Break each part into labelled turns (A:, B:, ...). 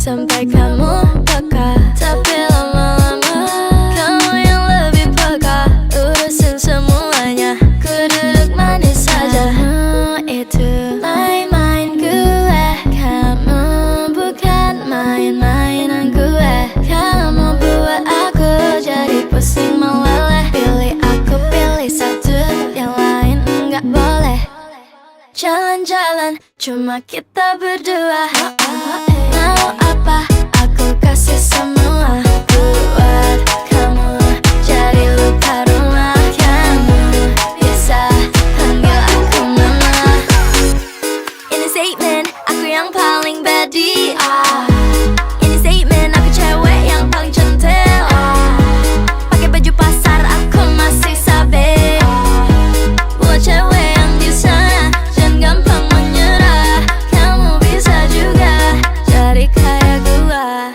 A: sampai kamu peka. Tapi lama-lama kamu yang lebih peka, urusin semuanya, ku duduk manis saja. Itu main-main gue, kamu bukan main-mainan gue. Kamu buat aku jadi pusing meleleh. Pilih aku, pilih satu, yang lain enggak boleh. Jalan-jalan cuma kita berdua. Mau apa aku kasih semua, buat kamu jadi lupa rumah. Kamu bisa panggil aku mama. Ini statement, aku yang paling badi. Ini statement, aku cewek yang paling centil. Pakai baju pasar aku masih sabe. Buat cewek yang bisa dan gampang menyerah. Kamu bisa juga jadi kayak gua.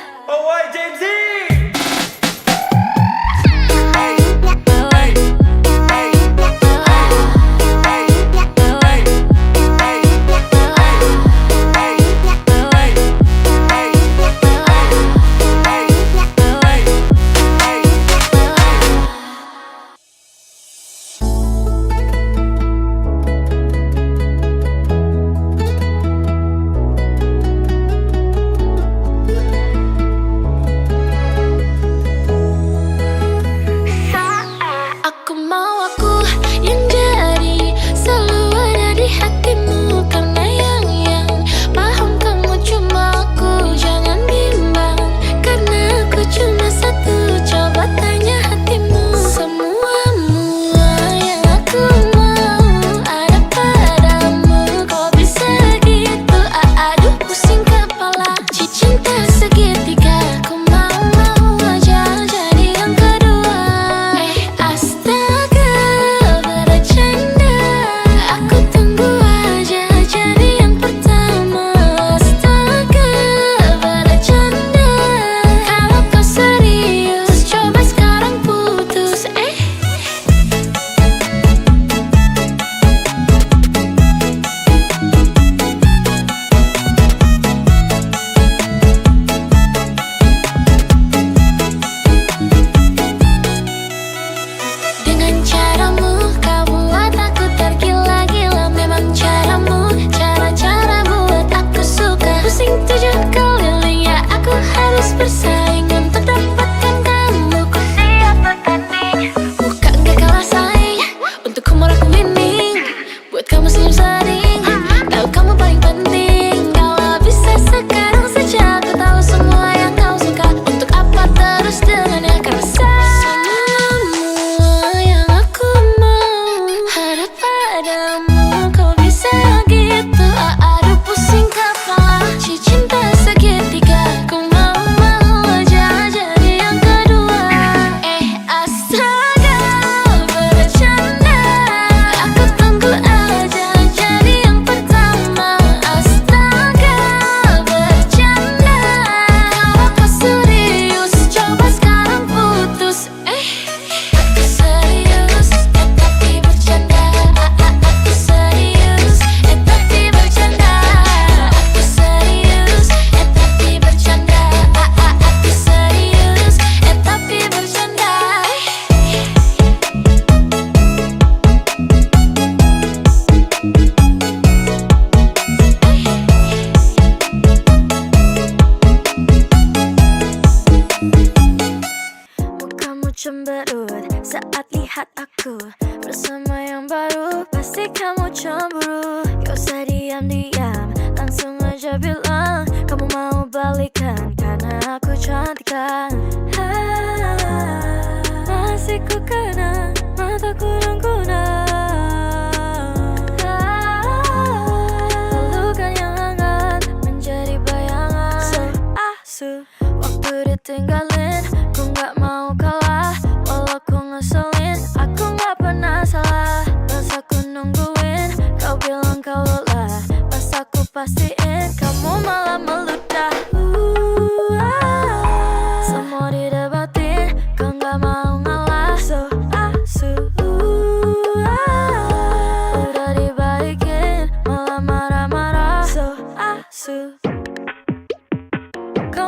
A: Aku mau aku yang jadi selalu ada di hatimu. Karena yang paham kamu cuma aku. Jangan bimbang karena aku cuma satu. Coba tanya hatimu. Semuamu yang aku mau ada padamu. Kok bisa gitu? Aduh pusing kepala. Cinta segitiga. Aku mau aja jadi yang kedua. Astaga, bercanda. Aku tunggu aja jadi yang pertama. Astaga, bercanda. Kalau kau serius, coba sekarang putus. Dengan caramu, kau buat aku tergila-gila. Memang caramu, cara-cara buat aku suka. Pusing 7 keliling, ya aku harus bersaing untuk dapatkan kamu. Ku siap bertanding, muka gak kalah saing. Untuk humor aku winning, buat kamu senyum sering. Tahu kamu paling penting. Kalau bisa sekarang saja, aku tahu semua yang kau suka. Untuk apa terus dengannya, karena semuamu yang aku mau ada padamu. Kau bisa gitu, aduh pusing kepala. Cinta segitiga, ku mau aja jadi yang kedua. Astaga, bercanda. Aku tunggu aja jadi yang pertama. Astaga, bercanda. Kalau kau serius, coba sekarang putus. Aku serius, tapi bercanda. Aku serius, tapi bercanda. Aku serius, tapi bercanda. Aku serius, tapi bercanda. Mukamu cemberut saat lihat aku bersama yang baru. Pasti kamu cemburu. Gak usah diam-diam, langsung aja bilang kamu mau balikan karena aku cantik kan. Masih ku kenang mataku dan kunang. Pelukan yang hangat menjadi bayangan. Waktu ditinggalin, ku gak mau kalah. Walau ku ngeselin, aku gak pernah salah. Pas aku nungguin, kau bilang kau lelah. Pas aku pastiin, kamu malah meludah. Semua didebatin, kau gak mau ngalah. Udah dibalikin, malah marah-marah. Kau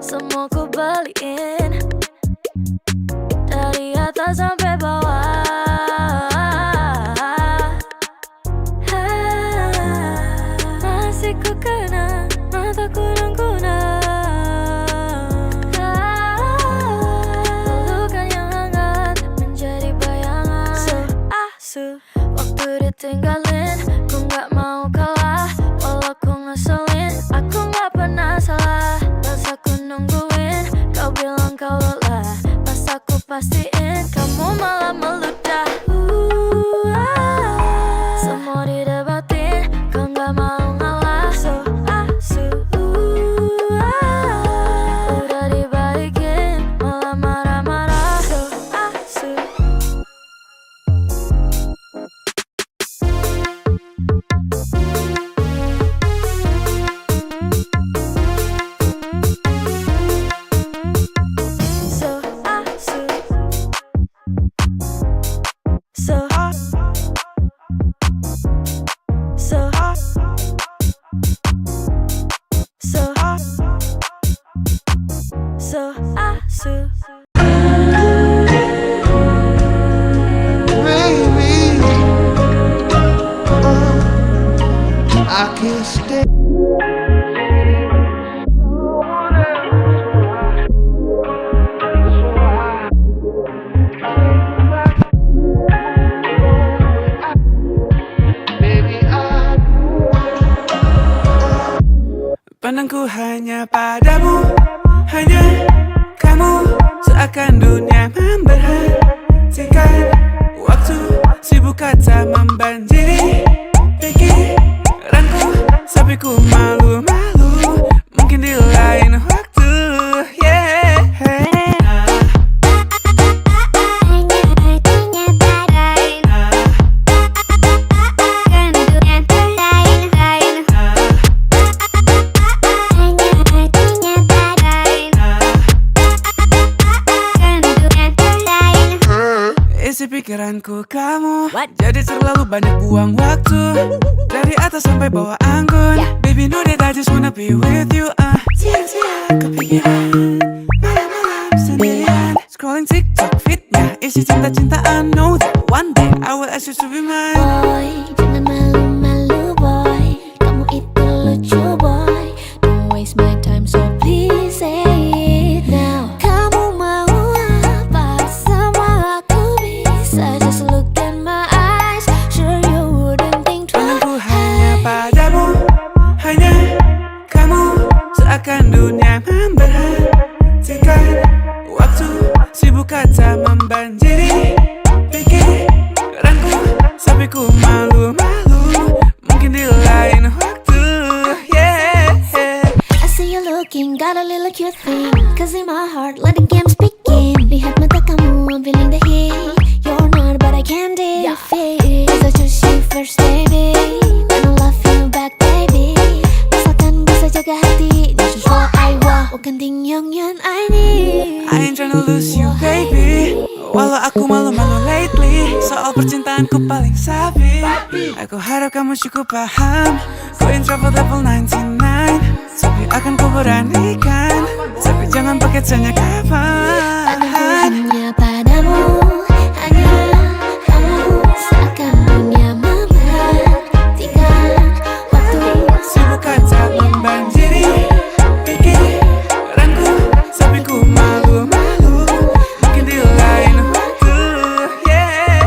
A: semua ku beliin, dari atas sampai bawah. Masih ku kenang mataku dan kunang, pelukan yang hangat menjadi bayangan. So waktu ditinggalin, ku gak mau kalah. Walau ku ngeselin, aku gak pernah salah. Pas aku nungguin, kau bilang kau lelah. Pas aku pastiin, kamu malah meludah. Semua didebatin, kau gak mau ngalah. Udah dibalikin, malah marah-marah.
B: Baby, I can't stay.
C: Pandangku hanya padamu, hanya kamu. Seakan dunia memberhentikan waktu, sibuk kata membanjiri pikiranku, sampai ku malu-malu. Mungkin di lain waktu, yeah. Isi pikiranku kamu, jadi terlalu banyak buang waktu. Dari atas sampai bawah anggun, baby know that I just wanna be with you. Siang-siang kepikiran, malam-malam sendirian, scrolling TikTok fitnya isi cinta-cintaan. Know that one day I will ask you to be mine.
A: Boy, jangan malu-malu boy, kamu itu lucu boy. Don't waste my time so please say it now. Kamu mau apa sama aku bisa. Just look in my eyes, sure you wouldn't think twice.
C: Pandangku hanya padamu, hanya kamu. Seakan dunia memberhentikan waktu, sibuk kata membanjiri pikiranku, sampai ku malu-malu. Mungkin di lain waktu, yeah.
A: I see you looking, got a little cute thing. Cause in my heart, let the games begin. Lihat mata kamu, I'm feeling the heat. You're not, but I can't defeat. Cause I choose you first, baby. And I love you back, baby. Asalkan bisa jaga hati, that's just what I want. Bukan ting yang I need.
C: I ain't tryna lose you, baby. Walau aku malu-malu lately, soal percintaanku paling sabi. Aku harap kamu cukup paham, ku introvert level 99. Tapi akan ku beranikan, tapi jangan pakai tanya kapan.
A: Aku hanya padamu, hanya kamu. Seakan dunia memperhatikan waktu,
C: sibuk kata membanjiri pikiranku, sampai ku malu-malu. Mungkin di lain waktu, yeah.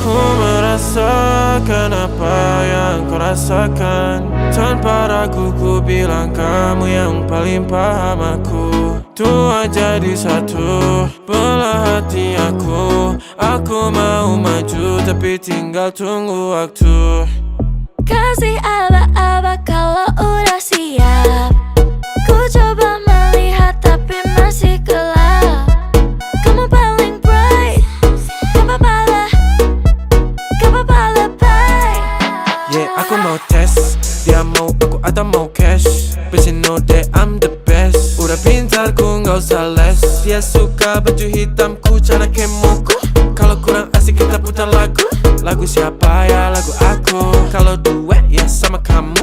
D: Ku merasakan apa yang rasakan. Tanpa ragu ku bilang kamu yang paling paham aku. Tua jadi satu, belah hati aku. Aku mau maju tapi tinggal tunggu waktu.
A: Kasih aba-aba kalau udah siap. Ku coba melihat tapi masih gelap. Kamu paling bright, gak apa-apa lah, gak apa-apa lebay.
D: Yeah, aku mau tes, dia mau aku atau mau cash. But you know that I'm the best. Udah pintar ku gak usah les. Dia suka baju hitamku, cara kemoku. Kalau kurang asik kita putar lagu. Lagu siapa ya? Lagu aku. Kalau duet ya sama kamu.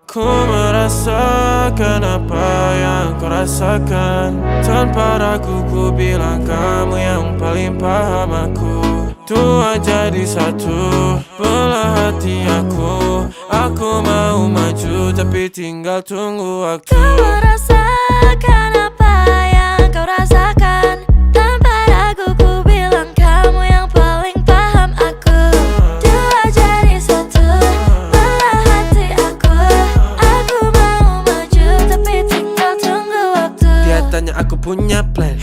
D: Ku merasakan apa yang kau rasakan. Tanpa ragu ku bilang kamu yang paling paham aku. Tua jadi satu, belah hati aku. Aku mau maju tapi tinggal tunggu waktu.
A: Kau merasakan apa yang kau rasakan. Tanpa ragu ku bilang kamu yang paling paham aku. Dua jadi satu, belah hati aku. Aku mau maju tapi tinggal tunggu waktu.
D: Dia tanya aku punya plan.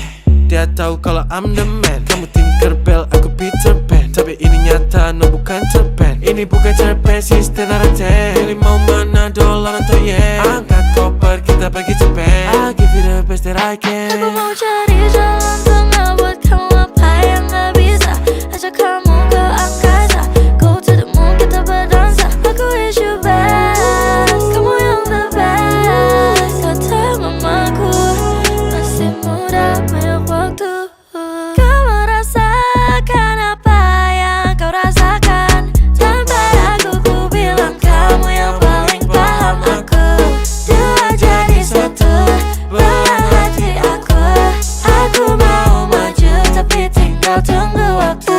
D: Dia tahu kalau I'm the man. Kamu Tinkerbell, aku Peter Pan. Tapi ini nyata, no bukan cerpen. Ini bukan cerpen, sistem narate. Pilih mau mana, dolar atau yen. Angkat koper, kita pergi Japan. I'll give you the best that I can.
A: Aku mau cari jalan tengah buat kamu apa yang gak bisa. Ajak kamu ke angkasa, go to the moon kita berdansa. Aku wish you best, kamu yang the best. Kata mamaku, masih muda banyak waktu. Kau merasakan apa yang kau rasakan. Tanpa ragu ku bilang kamu yang paling paham aku. Dua jadi satu, belah hati aku. Aku mau maju tapi tinggal tunggu waktu.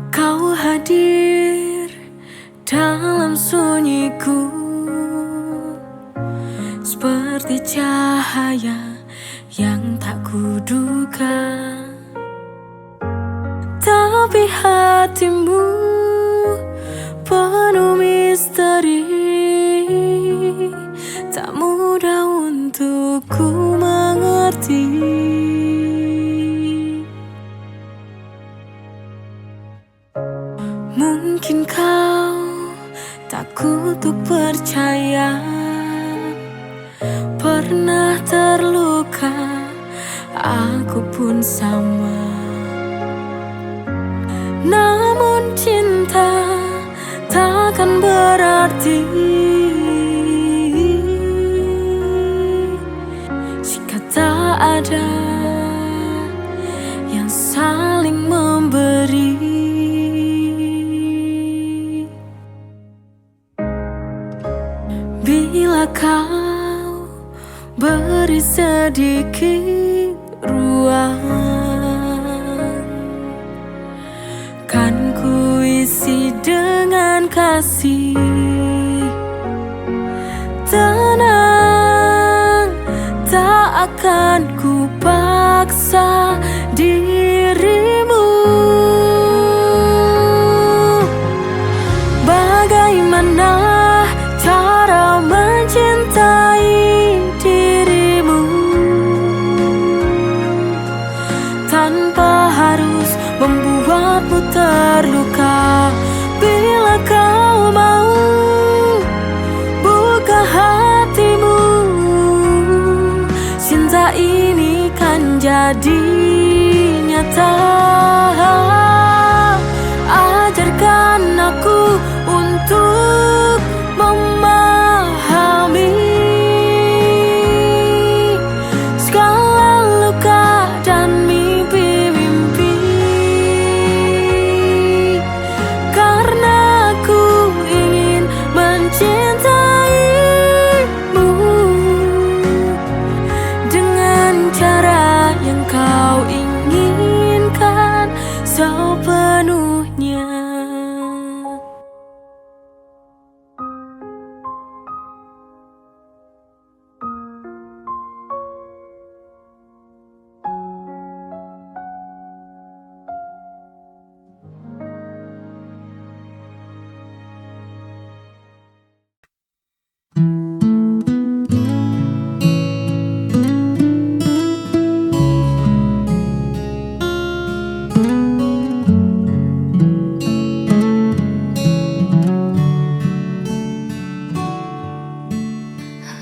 A: Kau hadir dalam sunyiku, seperti cahaya yang tak kuduga. Tapi hatimu penuh misteri, tak mudah untuk ku mengerti. Mungkin kau takut untuk percaya, pernah terluka, aku pun sama. Namun cinta takkan berarti jika tak ada yang saling memberi. Bila kau beri sedikit ruang, kan ku isi dengan kasih. Tenang, tak akan ku paksa dirimu. Bagaimana cara mencintai dirimu tanpa menjadi nyata. Ajarkan aku untuk memahami segala luka dan mimpi-mimpi, karena aku ingin mencintaimu dengan cara yang kau inginkan sepenuhnya.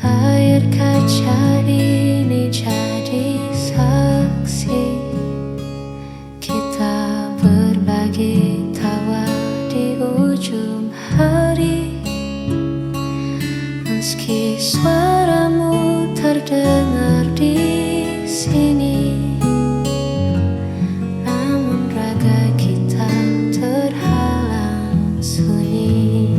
A: Layar kaca ini jadi saksi kita berbagi tawa di ujung hari. Meski suaramu terdengar di sini, namun raga kita terhalang sunyi.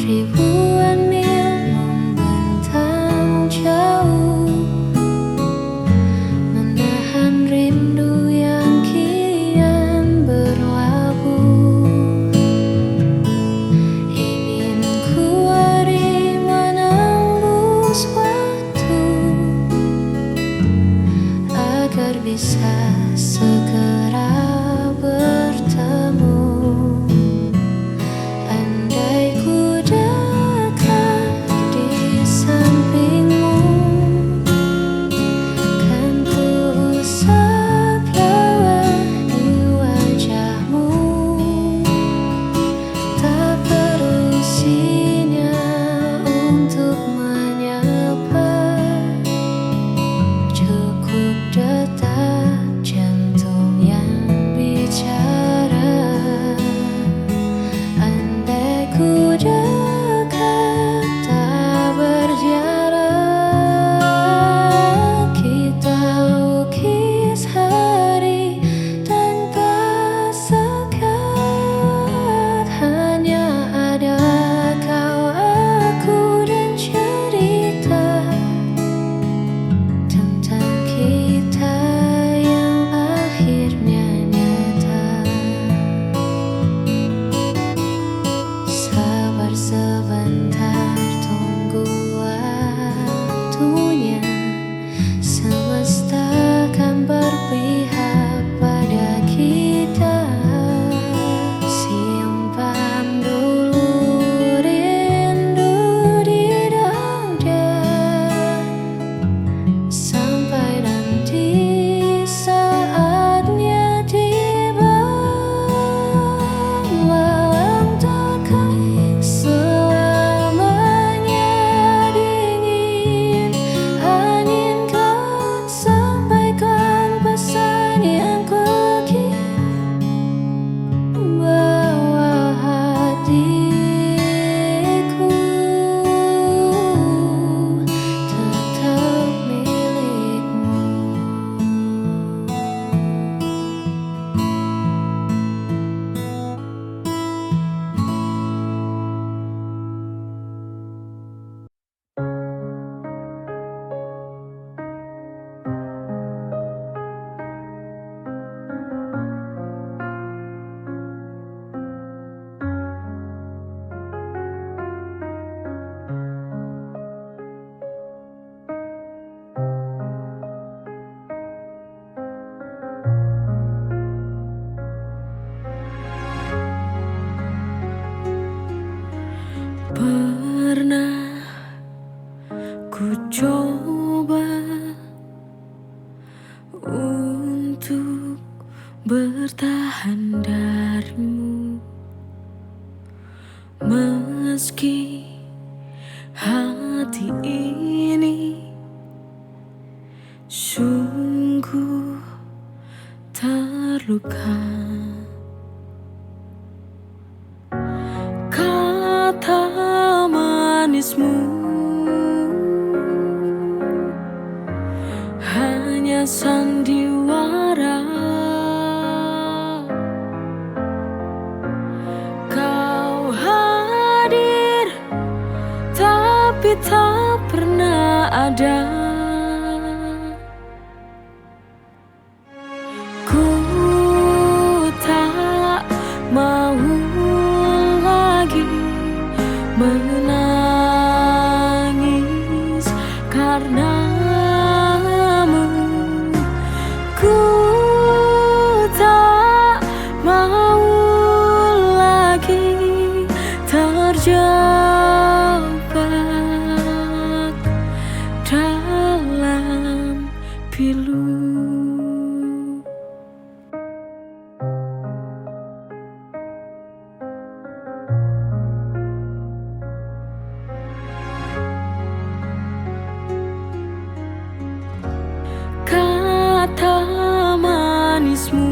A: Ribuan mil membentang jauh, menahan rindu yang kian berlabuh. Ingin ku lari menembus waktu agar bisa segera bertemu. Andai ku dekat di sampingmu, kan ku usap lelah di wajahmu. Tak perlu sinyal untuk menyapa, cukup detak jantung yang bicara. Andai ku dekat tak berjarak, kita lukis hari tanpa sekat. Hanya ada kau, aku, dan cerita tentang kita yang akhirnya nyata. Sabar sebentar, tunggu waktunya. Semesta kan berpihak pada kita. Simpan dulu rindu di dada, sampai nanti saatnya tiba. Walau takkan selamanya dingin, angin kan sampaikan pesan yang ku kirim. Bawa hatiku tetap milikmu. Pernah ku coba untuk bertahan darimu, meski hati ini tapi tak pernah ada. Ku tak mau lagi menangis karenamu. Ku tak mau lagi terjebak dalam pilu. Kata manismu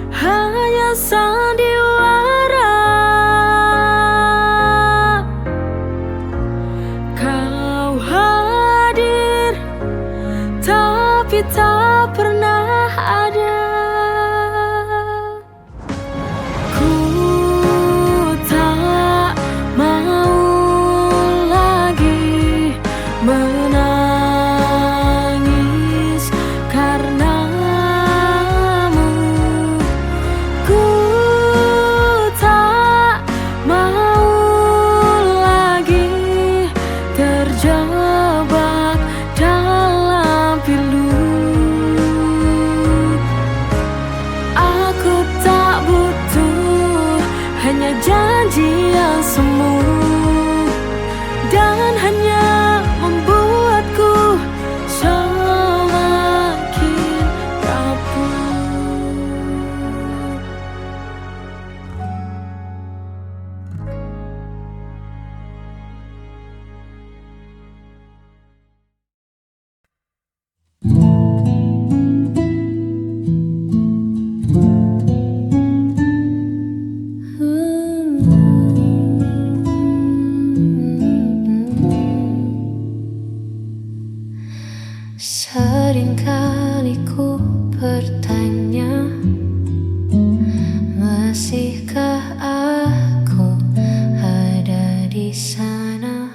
A: hanya sandiwara. Kau hadir tapi tak pernah ada. Ku tak mau lagi menangis karenamu. Ku tak mau lagi terjebak dalam pilu. Aku tak butuh hanya janji yang semu dan hanya membuatku semakin rapuh. Seringkali ku bertanya, masihkah aku ada di sana,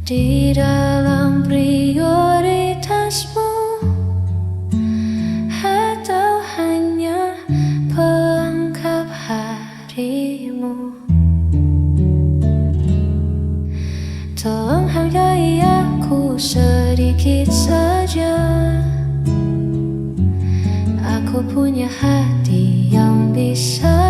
A: di dalam prioritasmu, atau hanya pelengkap harimu. Tolong hargai aku sedikit saja. Aku punya hati yang bisa